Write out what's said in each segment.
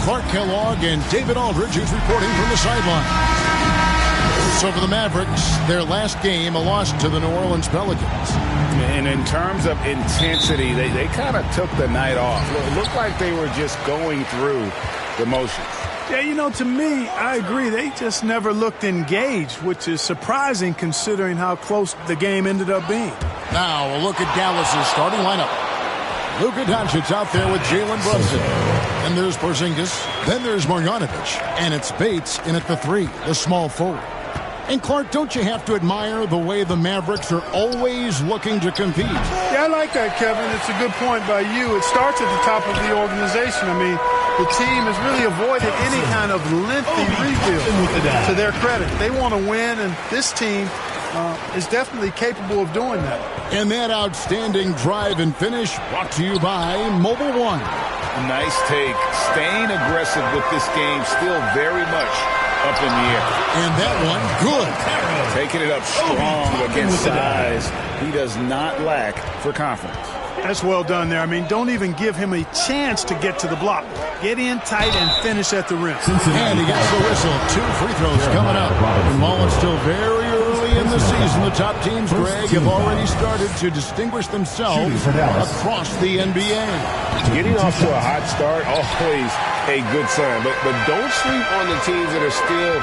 Clark Kellogg and David Aldridge, who's reporting from the sideline. So for the Mavericks, their last game, a loss to the New Orleans Pelicans. And in terms of intensity, they kind of took the night off. It looked like they were just going through the motions. Yeah, you know, to me, I agree. They just never looked engaged, which is surprising considering how close the game ended up being. Now a look at Dallas's starting lineup. Luka Doncic out there with Jalen Brunson. Then there's Porzingis. Then there's Marjanovic. And it's Bates in at the 3, the small forward. And Clark, don't you have to admire the way the Mavericks are always looking to compete? Yeah, I like that, Kevin. It's a good point by you. It starts at the top of the organization. I mean, the team has really avoided any kind of lengthy rebuild to their credit. They want to win, and this team is definitely capable of doing that. And that outstanding drive and finish brought to you by Mobile One. Nice take. Staying aggressive with this game, still very much up in the air. And that one, good. Taking it up strong against size. He does not lack for confidence. That's well done there. I mean, don't even give him a chance to get to the block. Get in tight and finish at the rim. And he gets the whistle. 2 free throws coming up. And while it's still very early in the season, the top teams, Greg, have already started to distinguish themselves across the NBA. Getting off to a hot start, always a good sign. But don't sleep on the teams that are still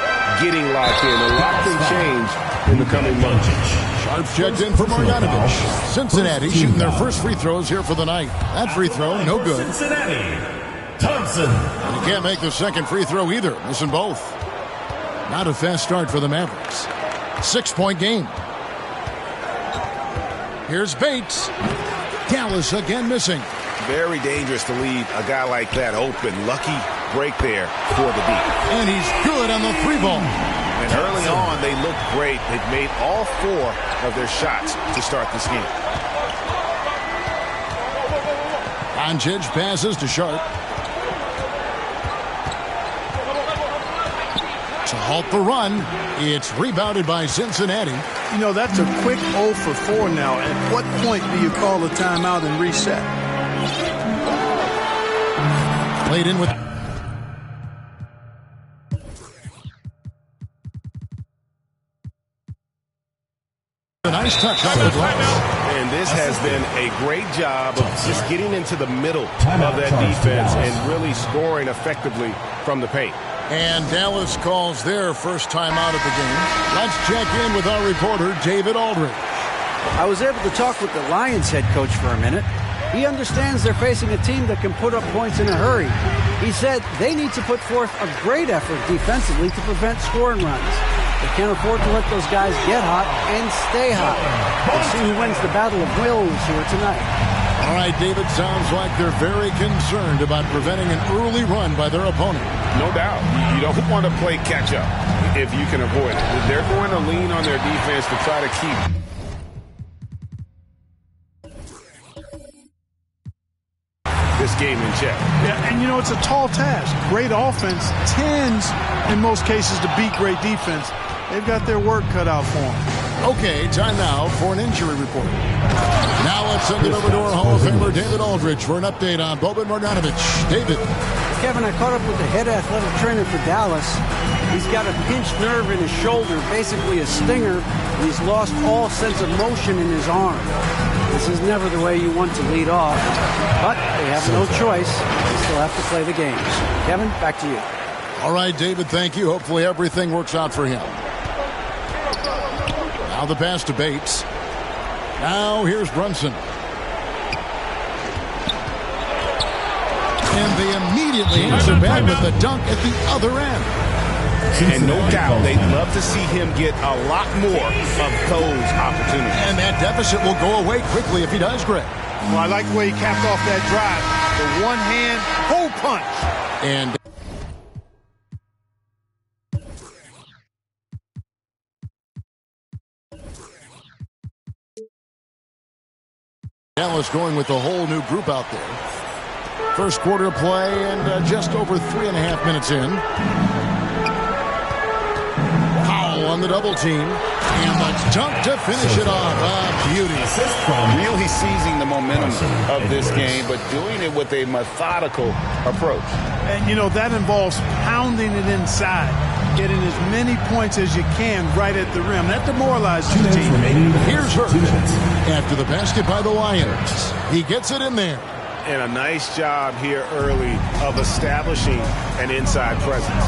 getting locked in. A lot can change in the coming months. Sharps checked in for Marjanovic. Cincinnati shooting their first free throws here for the night. That free throw, no good. Cincinnati, Thompson. And he can't make the second free throw either. Missing both. Not a fast start for the Mavericks. 6-point game. Here's Bates. Dallas again missing. Very dangerous to leave a guy like that open. Lucky break there for the deep. And he's good on the 3-ball. And early on, they looked great. They've made all 4 of their shots to start this game. Doncic passes to Sharp. To halt the run, it's rebounded by Cincinnati. You know, that's a quick 0 for 4 now. At what point do you call a timeout and reset? Played in with... A nice touch on the glass. And this has been a great job of just getting into the middle of that defense and really scoring effectively from the paint. And Dallas calls their first time out of the game. Let's check in with our reporter, David Aldridge. I was able to talk with the Lions head coach for a minute. He understands they're facing a team that can put up points in a hurry. He said they need to put forth a great effort defensively to prevent scoring runs. They can't afford to let those guys get hot and stay hot. We'll see who wins the battle of wills here tonight. All right, David, sounds like they're very concerned about preventing an early run by their opponent. No doubt. You don't want to play catch-up if you can avoid it. They're going to lean on their defense to try to keep this game in check. Yeah, and you know, it's a tall task. Great offense tends, in most cases, to beat great defense. They've got their work cut out for them. Okay, time now for an injury report. Now let's send it over to our Hall of Famer, David Aldridge, for an update on Boban Marjanovic. David. Kevin, I caught up with the head athletic trainer for Dallas. He's got a pinched nerve in his shoulder, basically a stinger, and he's lost all sense of motion in his arm. This is never the way you want to lead off, but they have no choice. They still have to play the games. Kevin, back to you. All right, David, thank you. Hopefully everything works out for him. Now the pass to Bates. Now here's Brunson. And they immediately answer back with the dunk at the other end. And no doubt they'd love to see him get a lot more of those opportunities. And that deficit will go away quickly if he does, Greg. Well, I like the way he capped off that drive. The one-hand hole punch. And Dallas going with a whole new group out there. First quarter of play and just over 3.5 minutes in. Powell on the double team. And the dunk to finish it off. Beauty. Really seizing the momentum of this game, but doing it with a methodical approach. And, you know, that involves pounding it inside, getting as many points as you can right at the rim. That demoralizes the team. Here's Hurt. After the basket by the Lions. He gets it in there. And a nice job here early of establishing an inside presence.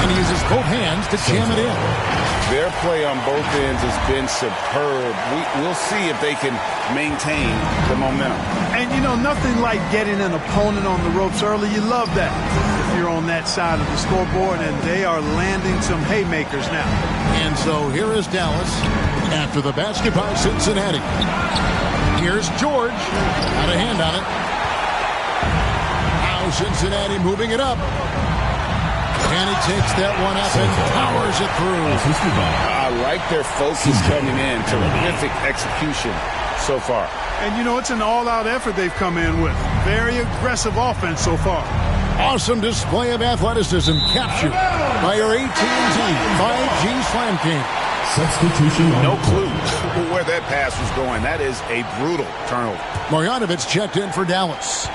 And he uses both hands to jam it in. Their play on both ends has been superb. We'll see if they can maintain the momentum. And, you know, nothing like getting an opponent on the ropes early. You love that if you're on that side of the scoreboard, and they are landing some haymakers now. And so here is Dallas after the basket by Cincinnati. Here's George. Got a hand on it. Now Cincinnati moving it up. And he takes that one up and powers it through. I like their focus coming in. Terrific execution so far. And, you know, it's an all-out effort they've come in with. Very aggressive offense so far. Awesome display of athleticism captured by your AT&T 5G Slam King. Substitution. No clue where that pass was going. That is a brutal turnover. Marjanovic checked in for Dallas.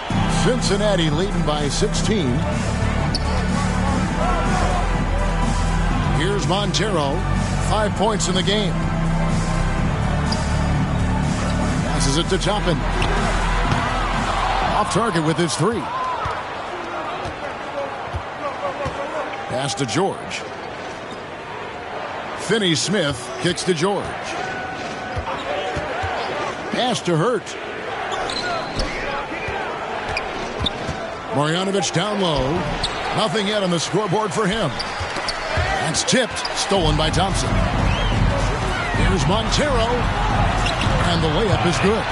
Cincinnati leading by 16. Here's Montero. 5 points in the game. Passes it to Toppin. Off target with his three. Pass to George. Finney-Smith kicks to George. Pass to Hurt. Marjanovic down low. Nothing yet on the scoreboard for him. That's tipped. Stolen by Thompson. Here's Montero. And the layup is good.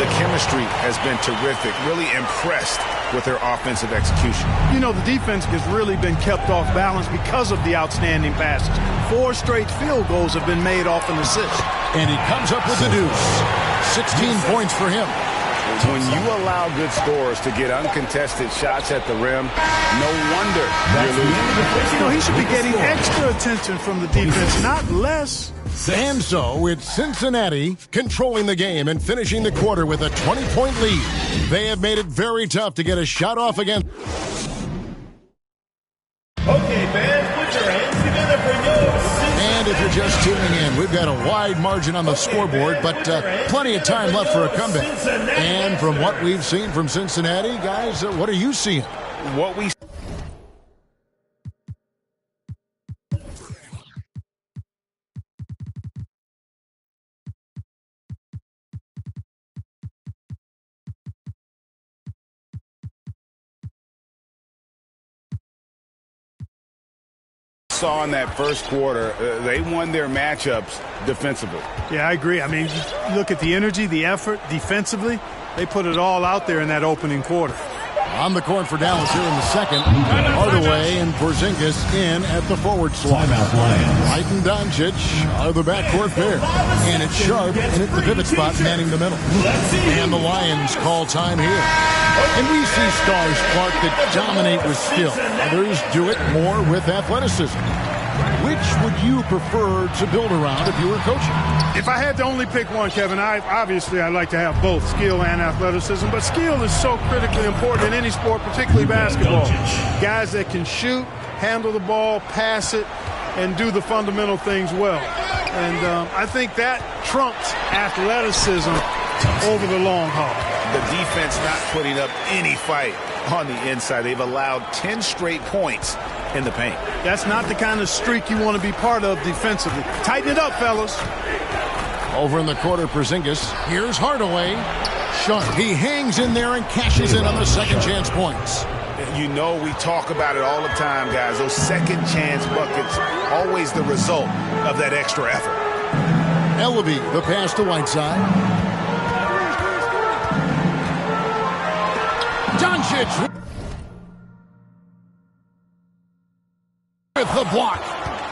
The chemistry has been terrific. Really impressed with their offensive execution. You know, the defense has really been kept off balance because of the outstanding passes. 4 straight field goals have been made off an assist. And he comes up with the deuce. 16 points for him. When you allow good scorers to get uncontested shots at the rim, no wonder you're losing. You know, he should be getting extra attention from the defense, not less. And so it's Cincinnati controlling the game and finishing the quarter with a 20-point lead. They have made it very tough to get a shot off again. Okay, fans, put your hands together for your And if you're just tuning in, we've got a wide margin on the scoreboard, but plenty of time left for a comeback. And from what we've seen from Cincinnati, guys, what are you seeing? What we saw in that first quarter, they won their matchups defensively. Yeah, I agree. I mean, look at the energy, the effort defensively. They put it all out there in that opening quarter. On the court for Dallas here in the second. Hardaway and Porzingis in at the forward swap. White and Doncic are the backcourt pair. And it's Sharp in at the pivot spot manning the middle. And the Lions call time here. And we see stars, Clark, that dominate with skill. Others do it more with athleticism. Which would you prefer to build around if you were coaching? If I had to only pick one, Kevin, I'd like to have both skill and athleticism. But skill is so critically important in any sport, particularly basketball. Guys that can shoot, handle the ball, pass it, and do the fundamental things well. And I think that trumps athleticism over the long haul. The defense not putting up any fight on the inside. They've allowed 10 straight points in the paint. That's not the kind of streak you want to be part of defensively. Tighten it up, fellas. Over in the quarter, Porzingis. Here's Hardaway. Sharp. He hangs in there and cashes in on the second chance points. You know, we talk about it all the time, guys. Those second chance buckets, always the result of that extra effort. Ellaby, the pass to Whiteside. Doncic with the block.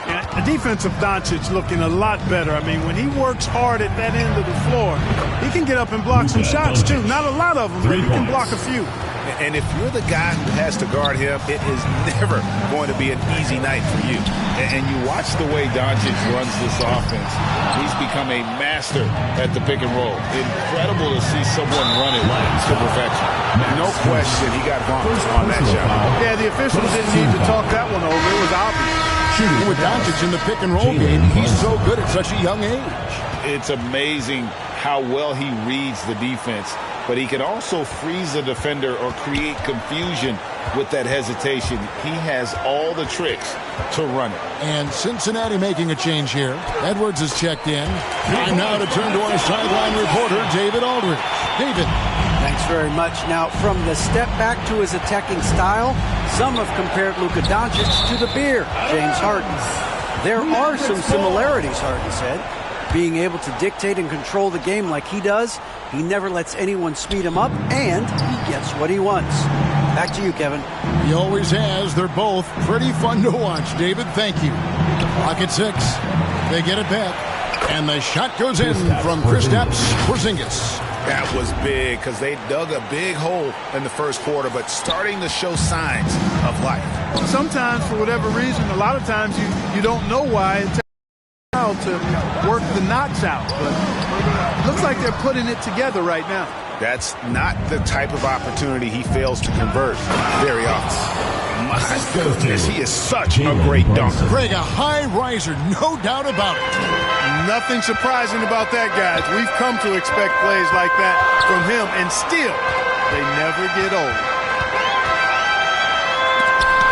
Yeah, the defense of Doncic looking a lot better. I mean, when he works hard at that end of the floor, he can get up and block some shots, too. Not a lot of them, but he can block a few. And if you're the guy who has to guard him, it is never going to be an easy night for you. And you watch the way Doncic runs this offense. He's become a master at the pick and roll. Incredible to see someone run it to perfection. No question he got bumped on that shot. Yeah, the officials didn't need to talk that one over. It was obvious. With Doncic in the pick and roll game, he's so good at such a young age. It's amazing how well he reads the defense, but he can also freeze the defender or create confusion with that hesitation. He has all the tricks to run it. And Cincinnati making a change here. Edwards has checked in. Time now to turn to our sideline reporter, David Aldridge. David. Thanks very much. Now, from the step back to his attacking style, some have compared Luka Doncic to the bear, James Harden. There are some similarities, Harden said. Being able to dictate and control the game like he does, he never lets anyone speed him up, and he gets what he wants. Back to you, Kevin. He always has. They're both pretty fun to watch. David, thank you. Clock at 6. They get it back. And the shot goes in from Kristaps Porzingis. That was big because they dug a big hole in the first quarter, but starting to show signs of life. Sometimes, for whatever reason, a lot of times you don't know why it takes a while to work the knots out. But it looks like they're putting it together right now. That's not the type of opportunity he fails to convert very often. My goodness, he is such a great dunker. Greg, a high riser, no doubt about it. Nothing surprising about that, guys. We've come to expect plays like that from him, and still, they never get old.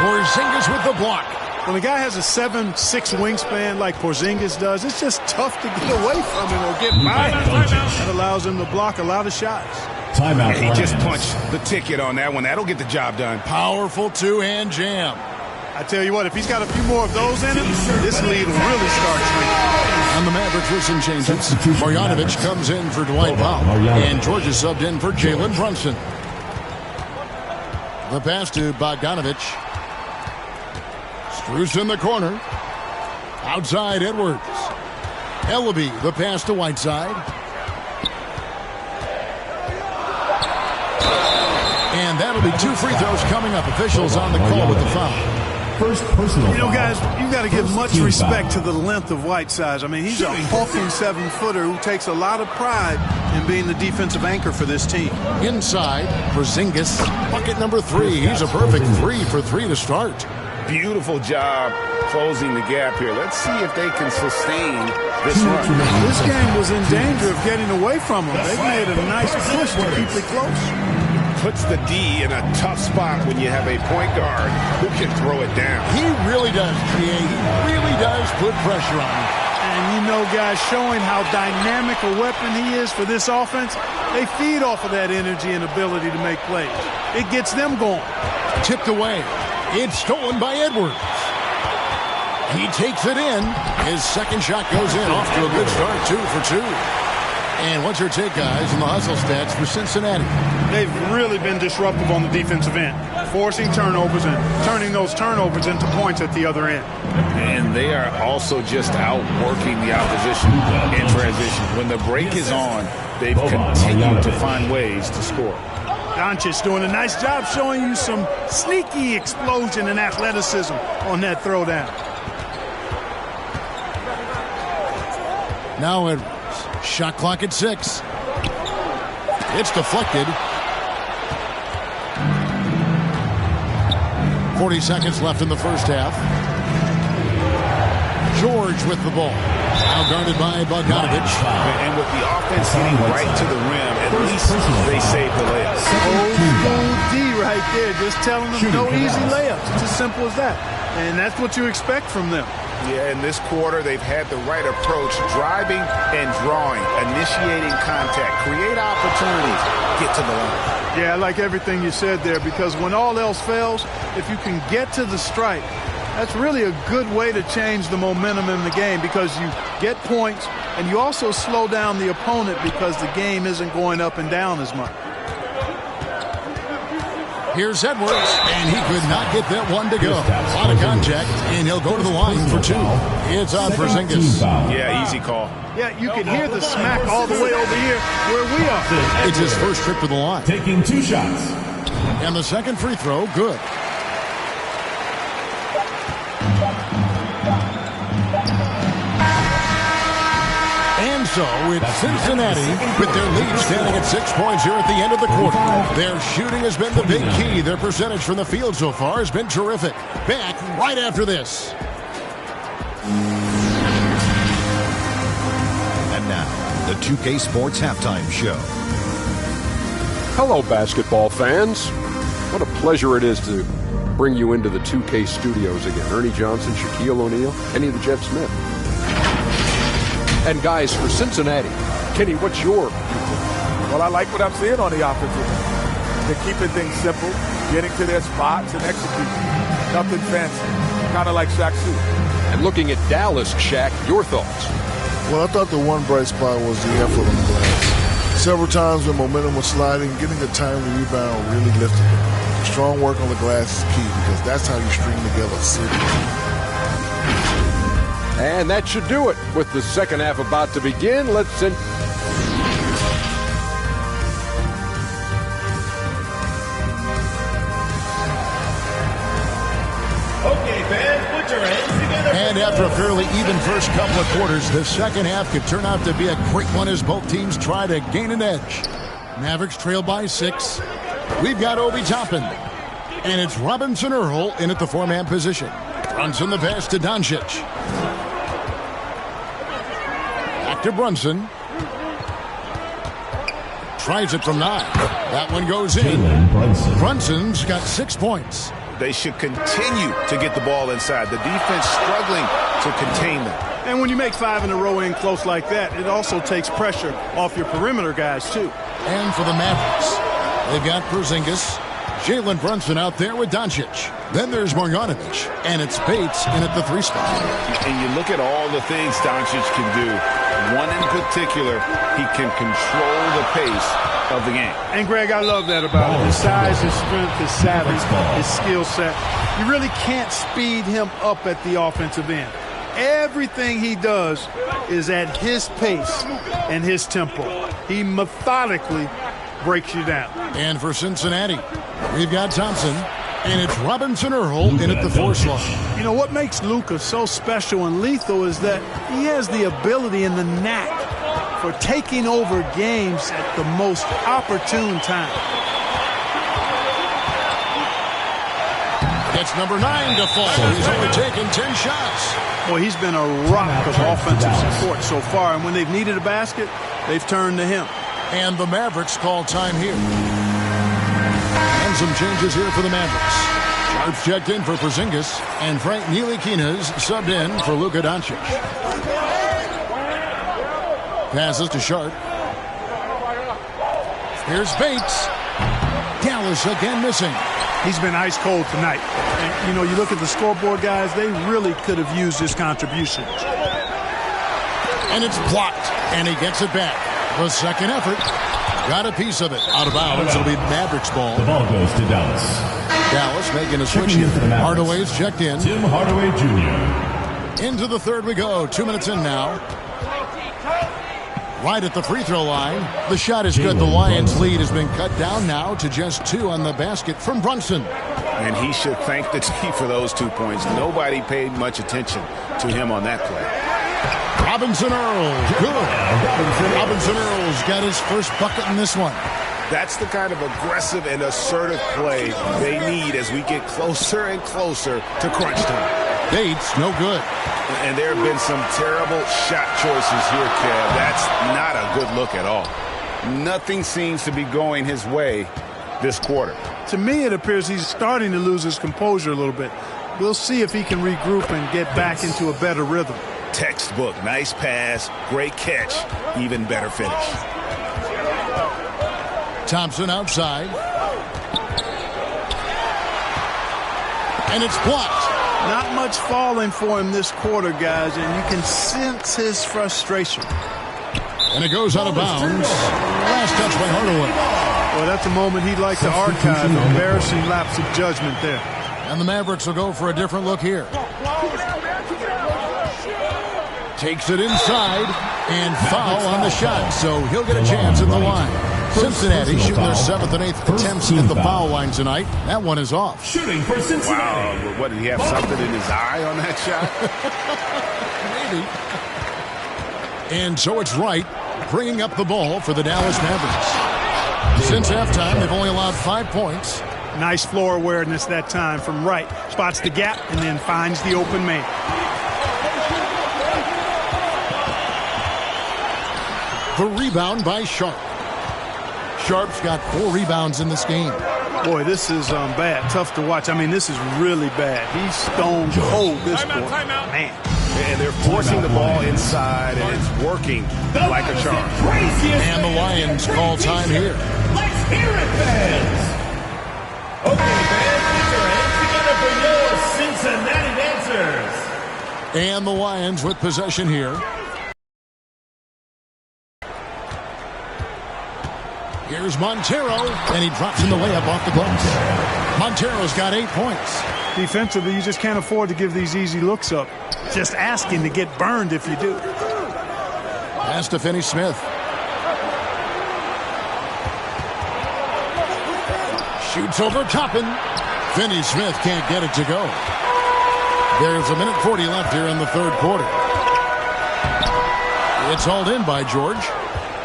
Porzingis with the block. When a guy has a 7'6" wingspan like Porzingis does, it's just tough to get away from him or get by him. That allows him to block a lot of shots. Timeout. He just punched the ticket on that one. That'll get the job done. Powerful two-hand jam. I tell you what, if he's got a few more of those in him, this lead will really start swinging. On the Mavericks with some changes, Marjanovic comes in for Dwight Powell, and George is subbed in for Jalen Brunson. The pass to Bogdanovic. Strus in the corner. Outside Edwards. Ellaby, the pass to Whiteside. And that'll be 2 free throws coming up. Officials on the call with the foul. First personal. You know, guys, you got to give much respect to the length of Whiteside. I mean, he's a hulking 7-footer who takes a lot of pride in being the defensive anchor for this team. Inside, Porzingis, bucket number 3. He's a perfect 3 for 3 to start. Beautiful job closing the gap here. Let's see if they can sustain this run. This game was in danger of getting away from them. They made a nice push to keep it close. Puts the D in a tough spot when you have a point guard who can throw it down. He really does, He really does put pressure on him. And you know, guys, showing how dynamic a weapon he is for this offense, they feed off of that energy and ability to make plays. It gets them going. Tipped away. It's stolen by Edwards. He takes it in. His second shot goes in. Off to a good start, 2 for 2. And what's your take, guys, on the hustle stats for Cincinnati? They've really been disruptive on the defensive end, forcing turnovers and turning those turnovers into points at the other end. And they are also just outworking the opposition in transition. When the break is on, they've continued to find ways to score. Doncic doing a nice job showing you some sneaky explosion and athleticism on that throwdown. Now Edwards. Shot clock at 6. It's deflected. 40 seconds left in the first half. George with the ball. Now guarded by Bogdanovic. And with the offense hitting right to the rim, at least they saved the layup. OD right there, just telling them no easy layups. It's as simple as that. And that's what you expect from them. Yeah, in this quarter, they've had the right approach, driving and drawing, initiating contact, create opportunities, get to the line. Yeah, I like everything you said there, because when all else fails, if you can get to the strike, that's really a good way to change the momentum in the game, because you get points and you also slow down the opponent because the game isn't going up and down as much. Here's Edwards, and he could not get that one to go. A lot of contact, and he'll go to the line for 2. It's on Porzingis. Yeah, easy call. Yeah, you can hear the smack all the way over here where we are. It's his first trip to the line. Taking 2 shots. And the second free throw, good. And so it's Cincinnati with their lead standing at 6 points here at the end of the quarter. Their shooting has been the big key. Their percentage from the field so far has been terrific. Back right after this. And now, the 2K Sports Halftime Show. Hello, basketball fans. What a pleasure it is to bring you into the 2K studios again. Ernie Johnson, Shaquille O'Neal, Kenny the Jet Smith. And guys, for Cincinnati, Kenny, what's your viewpoint? Well, I like what I'm seeing on the offensive end. They're keeping things simple, getting to their spots and executing. Nothing fancy, kind of like Shaq Fu. And looking at Dallas, Shaq, your thoughts? Well, I thought the one bright spot was the effort on the glass. Several times when momentum was sliding, getting a timely rebound really lifted them. Strong work on the glass is key because that's how you string together a series. And that should do it. With the second half about to begin, let's send... Okay, fans, put your hands together. And after a fairly even first couple of quarters, the second half could turn out to be a great one as both teams try to gain an edge. Mavericks trail by 6. We've got Obi Toppin. And it's Robinson Earl in at the 4-man position. Brunson the pass to Doncic. Back to Brunson. Tries it from 9. That one goes in. Brunson's got 6 points. They should continue to get the ball inside. The defense struggling to contain them. And when you make 5 in a row in close like that, it also takes pressure off your perimeter guys, too. And for the Mavericks, they've got Porzingis. Jalen Brunson out there with Doncic. Then there's Marjanovic, and it's Bates in at the 3 spot. And you look at all the things Doncic can do. One in particular, he can control the pace of the game. And, Greg, I love that about him. His size, his strength, his savvy, his skill set. You really can't speed him up at the offensive end. Everything he does is at his pace and his tempo. He methodically breaks you down. And for Cincinnati, we've got Thompson, and it's Robinson Earl in at the 4 slot. You know, what makes Luka so special and lethal is that he has the ability and the knack for taking over games at the most opportune time. Gets number 9 to fall. He's only taken 10 shots. Boy, he's been a rock of offensive support so far, and when they've needed a basket, they've turned to him. And the Mavericks call time here. And some changes here for the Mavericks. Sharp's checked in for Porzingis, and Frank Ntilikina's subbed in for Luka Doncic. Passes to Sharp. Here's Bates. Dallas again missing. He's been ice cold tonight. And, you know, you look at the scoreboard, guys, they really could have used his contributions. And it's blocked, and he gets it back. The second effort. Got a piece of it. Out of bounds. It'll be Mavericks ball. The ball goes to Dallas. Dallas making a switch here. Hardaway's checked in. Tim Hardaway Jr. Into the third we go. 2 minutes in now. Right at the free throw line. The shot is good. The Lions' lead has been cut down now to just 2 on the basket from Brunson. And he should thank the team for those 2 points. Nobody paid much attention to him on that play. Robinson Earl. Good. Robinson Earl's got his first bucket in this one. That's the kind of aggressive and assertive play they need as we get closer and closer to crunch time. Bates, no good. And there have been some terrible shot choices here, Kev. That's not a good look at all. Nothing seems to be going his way this quarter. To me, it appears he's starting to lose his composure a little bit. We'll see if he can regroup and get back into a better rhythm. Textbook. Nice pass. Great catch. Even better finish. Thompson outside. And it's blocked. Not much falling for him this quarter, guys, and you can sense his frustration. And it goes out of bounds. Last touch by Hardaway. Well, that's a moment he'd like to archive. Embarrassing lapse of judgment there. And the Mavericks will go for a different look here. Takes it inside and foul on the shot, so he'll get a chance at the line. Cincinnati shooting their 7th and 8th attempts at the foul line tonight. That one is off. Shooting for Cincinnati. Wow, what, did he have something in his eye on that Maybe. And so it's Wright bringing up the ball for the Dallas Mavericks. Since halftime, they've only allowed 5 points. Nice floor awareness that time from Wright. Spots the gap and then finds the open man. The rebound by Sharp. Sharp's got 4 rebounds in this game. Boy, this is bad. Tough to watch. I mean, this is really bad. He's stone cold this point. Man. And they're forcing the ball inside, and it's working like a charm. And the Lions call time here. Let's hear it, fans. Okay, fans, put your hands together for your Cincinnati dancers. And the Lions with possession here. Here's Montero, and he drops in the layup off the glass. Montero's got 8 points. Defensively, you just can't afford to give these easy looks up. Just asking to get burned if you do. Pass to Finney-Smith. Shoots over Toppin. Finney-Smith can't get it to go. There's 1:40 left here in the third quarter. It's hauled in by George.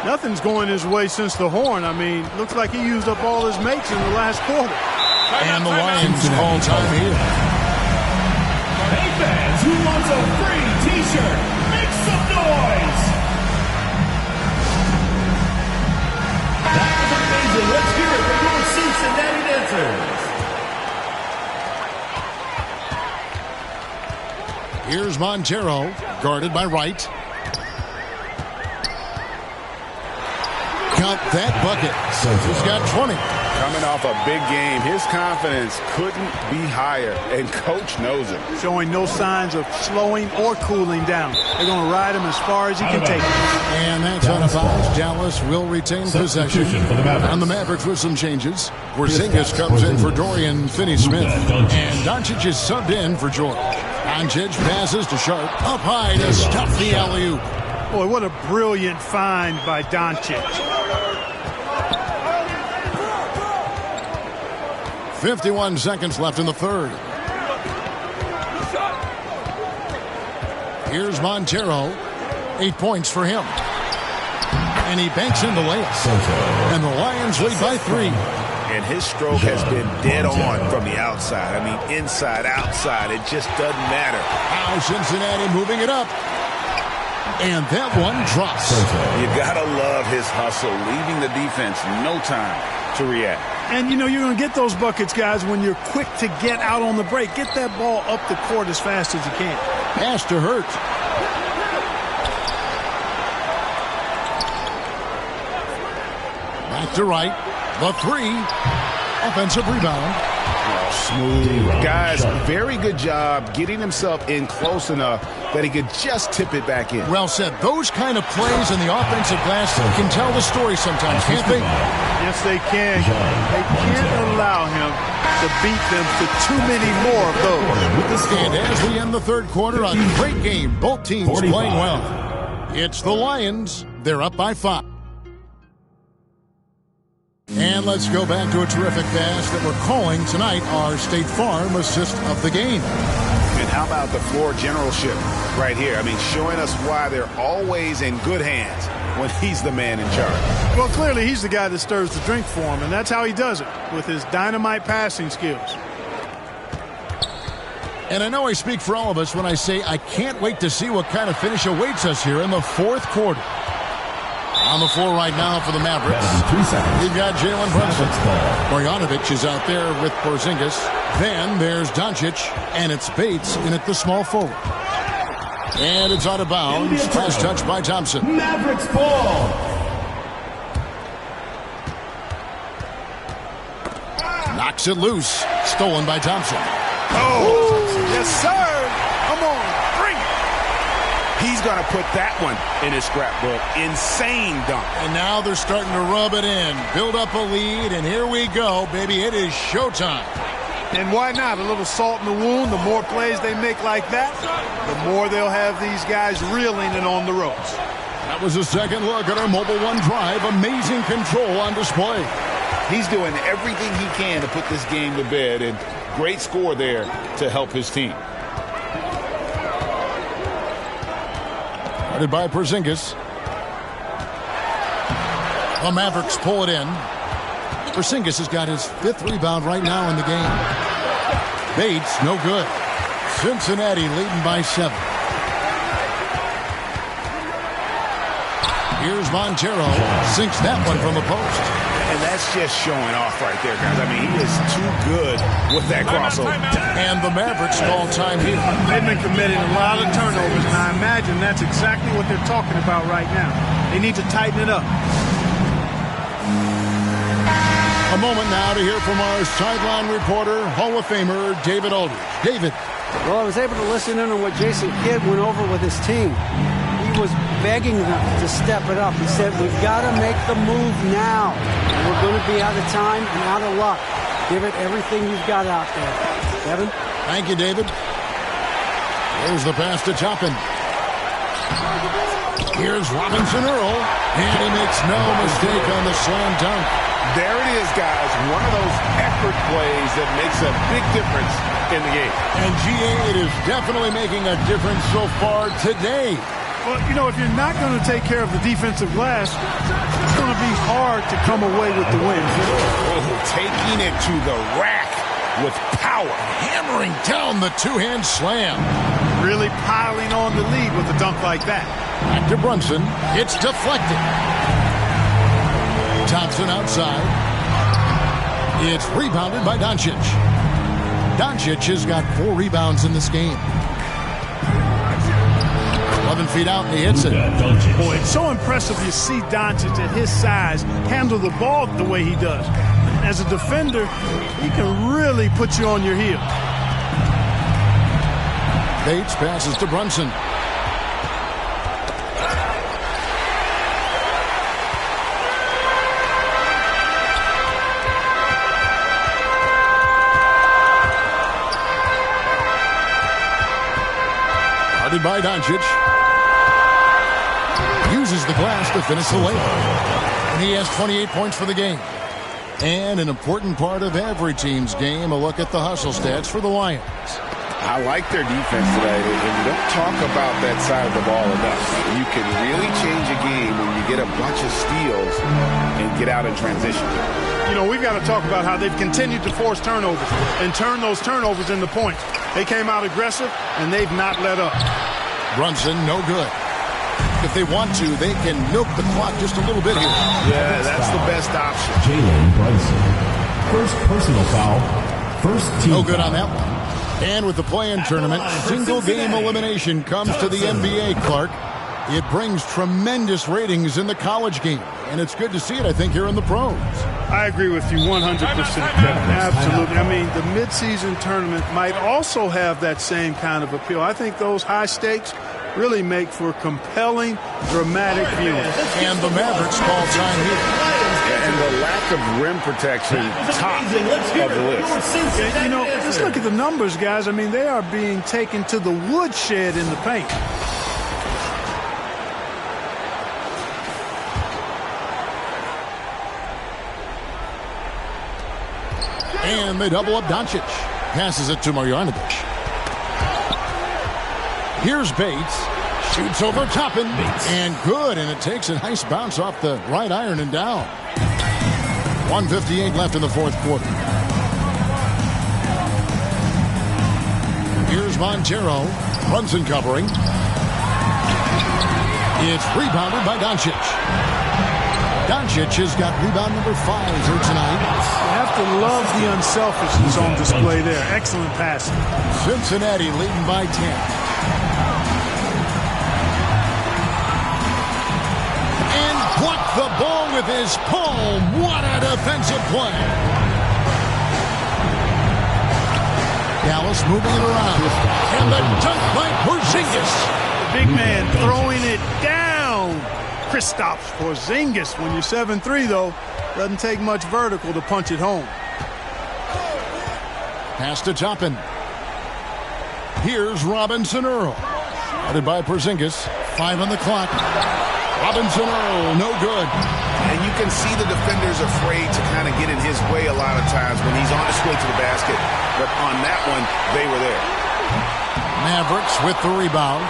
Nothing's going his way since the horn. I mean, looks like he used up all his mates in the last quarter. And the Lions call time here. Hey, fans, who wants a free T-shirt? Make some noise! That was amazing. Let's hear it for your Cincinnati dancers. Here's Montero, guarded by Wright. Count that bucket. He's got 20. Coming off a big game, his confidence couldn't be higher, and coach knows it. Showing no signs of slowing or cooling down. They're going to ride him as far as he can take it. And that's out of bounds. Dallas will retain possession. And the Mavericks with some changes. Porzingis comes in for Dorian Finney-Smith. And Doncic is subbed in for George. Doncic passes to Sharp. Up high to stuff the alley-oop. Boy, what a brilliant find by Doncic. 51 seconds left in the third. Here's Montero. 8 points for him. And he banks in the layup. And the Lions lead by 3. And his stroke has been dead on from the outside. I mean, inside, outside, it just doesn't matter. Now Cincinnati moving it up. And that one drops. You gotta love his hustle, leaving the defense no time to react. And, you know, you're going to get those buckets, guys, when you're quick to get out on the break. Get that ball up the court as fast as you can. Pass to Hurt. Back to Wright. The 3. Offensive rebound. Smooth. Guys, very good job getting himself in close enough that he could just tip it back in. Well said. Those kind of plays in the offensive glass can tell the story sometimes, can't they? Yes, they can. They can't allow him to beat them to too many more of those. And as we end the third quarter, a great game. Both teams playing well. It's the Lions. They're up by 5. And let's go back to a terrific pass that we're calling tonight our State Farm assist of the game. And how about the floor generalship right here? I mean, showing us why they're always in good hands when he's the man in charge. Well, clearly he's the guy that stirs the drink for him, and that's how he does it, with his dynamite passing skills. And I know I speak for all of us when I say I can't wait to see what kind of finish awaits us here in the fourth quarter. On the floor right now for the Mavericks, you've got Jalen Brunson. Marjanovic is out there with Porzingis. Then there's Doncic, and it's Bates in at the small forward. And it's out of bounds. Pass touch by Thompson. Mavericks ball. Knocks it loose. Stolen by Thompson. Oh, yes, sir. Come on, bring it. He's going to put that one in his scrapbook. Insane dunk. And now they're starting to rub it in. Build up a lead, and here we go, baby. It is showtime. And why not? A little salt in the wound. The more plays they make like that, the more they'll have these guys reeling and on the ropes. That was a second look at our Mobile One drive. Amazing control on display. He's doing everything he can to put this game to bed, and great score there to help his team. Guarded by Porzingis. The Mavericks pull it in. Porzingis has got his 5th rebound right now in the game. Bates, no good. Cincinnati leading by 7. Here's Montero. Sinks that one from the post. And that's just showing off right there, guys. I mean, he is too good with that crossover. And the Mavericks call time here. They've been committing a lot of turnovers, and I imagine that's exactly what they're talking about right now. They need to tighten it up. A moment now to hear from our sideline reporter, Hall of Famer David Aldridge. David. Well, I was able to listen in on what Jason Kidd went over with his team. He was begging them to step it up. He said, we've got to make the move now. We're going to be out of time and out of luck. Give it everything you've got out there. Kevin? Thank you, David. Here's the pass to Toppin. Here's Robinson Earl. And he makes no mistake on the slam dunk. There it is, guys. One of those effort plays that makes a big difference in the game. And GA, it is definitely making a difference so far today. Well, you know, if you're not going to take care of the defensive glass, it's going to be hard to come away with the win. Taking it to the rack with power. Hammering down the two-hand slam. Really piling on the lead with a dunk like that. Back to Brunson. It's deflected. Thompson outside. It's rebounded by Doncic. Doncic has got 4 rebounds in this game. 11 feet out, and he hits it. Boy, it's so impressive you see Doncic at his size handle the ball the way he does. As a defender, he can really put you on your heel. Bates passes to Brunson. Guarded by Doncic. Uses the glass to finish the layup. And he has 28 points for the game. And an important part of every team's game, a look at the hustle stats for the Lions. I like their defense today, and you don't talk about that side of the ball enough. You can really change a game when you get a bunch of steals and get out in transition. You know, we've got to talk about how they've continued to force turnovers and turn those turnovers into points. They came out aggressive, and they've not let up. Brunson, no good. If they want to, they can milk the clock just a little bit here. Yeah, that's the best option. Jalen Brunson. First personal foul. First team No good foul. on that one. And with the play-in tournament, single-game elimination comes to the NBA, Clark. It brings tremendous ratings in the college game. And it's good to see it, I think, here in the pros. I agree with you 100%, Kevin. Absolutely. I mean, the midseason tournament might also have that same kind of appeal. I think those high stakes really make for compelling, dramatic viewing. And the Mavericks call time here. And the lack of rim protection, top of the list. Yeah, you know, just look at the numbers, guys. I mean, they are being taken to the woodshed in the paint. And they double up Doncic. Passes it to Marjanovic. Here's Bates. Shoots over Toppin. And good. And it takes a nice bounce off the right iron and down. 1:58 left in the fourth quarter. Here's Montero. Brunson covering. It's rebounded by Doncic. Doncic has got rebound number 5 here tonight. You have to love the unselfishness on display there. Excellent passing. Cincinnati leading by 10. And blocked the ball with his palm. What a defensive play. Dallas moving it around. And the dunk by Porzingis. The big man throwing it down. Kristaps Porzingis. When you're 7'3", though, doesn't take much vertical to punch it home. Pass to Toppin. Here's Robinson Earl. Guarded by Porzingis. 5 on the clock. Robinson Earl, no good. And you can see the defenders afraid to kind of get in his way a lot of times when he's on his way to the basket. But on that one, they were there. Mavericks with the rebound.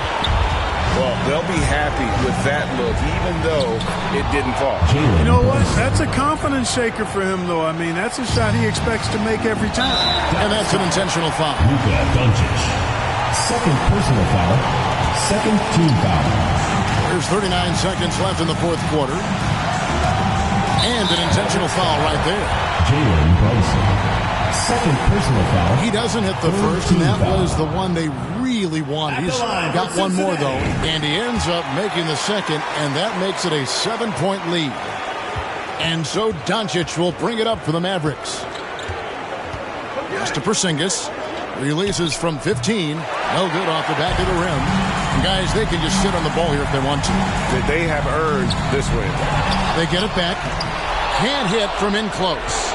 Well, they'll be happy with that look, even though it didn't fall. You know what? That's a confidence shaker for him, though. I mean, that's a shot he expects to make every time. And that's an intentional foul. Luka Doncic. Second personal foul. Second team foul. There's 39 seconds left in the fourth quarter. And an intentional foul right there. Jalen Brunson. Second personal foul. He doesn't hit the first, and that was the one they really want. He's got one more, though, and he ends up making the second, and that makes it a 7-point lead. And so Doncic will bring it up for the Mavericks. Just to Porzingis. Releases from 15. No good off the back of the rim. And guys, they can just sit on the ball here if they want to. They have earned this win. They get it back. Can't hit from in close.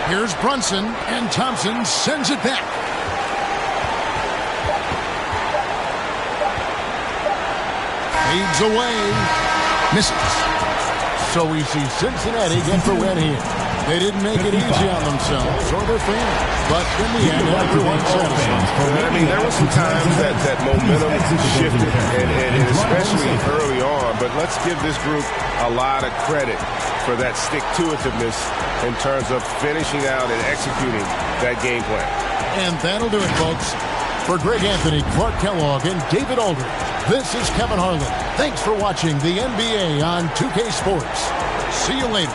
Here's Brunson, and Thompson sends it back. Fades away. Misses. So we see Cincinnati get the win here. They didn't make it easy on themselves or their fans. But in the end, everyone's satisfied. I mean, there were some times that momentum shifted, and especially early on. But let's give this group a lot of credit for that stick-to-itiveness in terms of finishing out and executing that game plan. And that'll do it, folks. For Greg Anthony, Clark Kellogg, and David Aldridge, this is Kevin Harlan. Thanks for watching the NBA on 2K Sports. See you later.